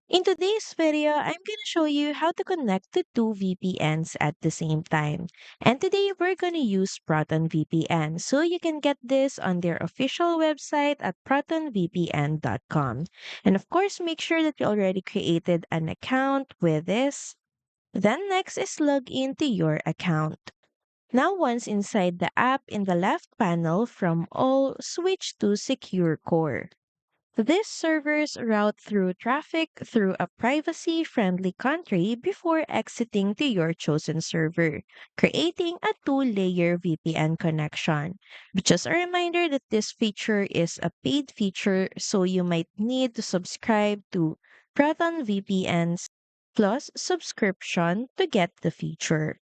In today's video, I'm going to show you how to connect to two VPNs at the same time. And today we're going to use Proton VPN. So you can get this on their official website at protonvpn.com. And of course, make sure that you already created an account with this. Then next is log into your account. Now once inside the app in the left panel from all, switch to Secure Core. These servers route through traffic through a privacy-friendly country before exiting to your chosen server, creating a two-layer VPN connection. But just a reminder that this feature is a paid feature, so you might need to subscribe to Proton VPN's Plus subscription to get the feature.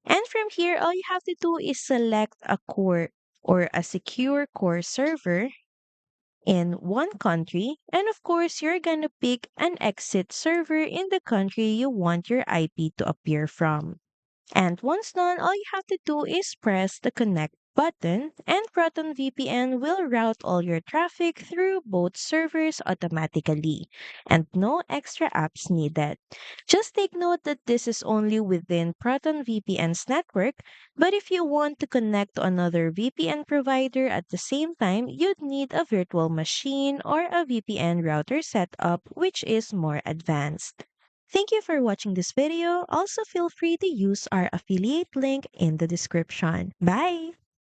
And from here, all you have to do is select a core or a secure core server in one country, and of course, you're gonna pick an exit server in the country you want your IP to appear from. And once done, all you have to do is press the connect button, and Proton VPN will route all your traffic through both servers automatically, and no extra apps needed. Just take note that this is only within Proton VPN's network, but if you want to connect to another VPN provider at the same time, you'd need a virtual machine or a VPN router setup, which is more advanced. Thank you for watching this video. Also, feel free to use our affiliate link in the description. Bye!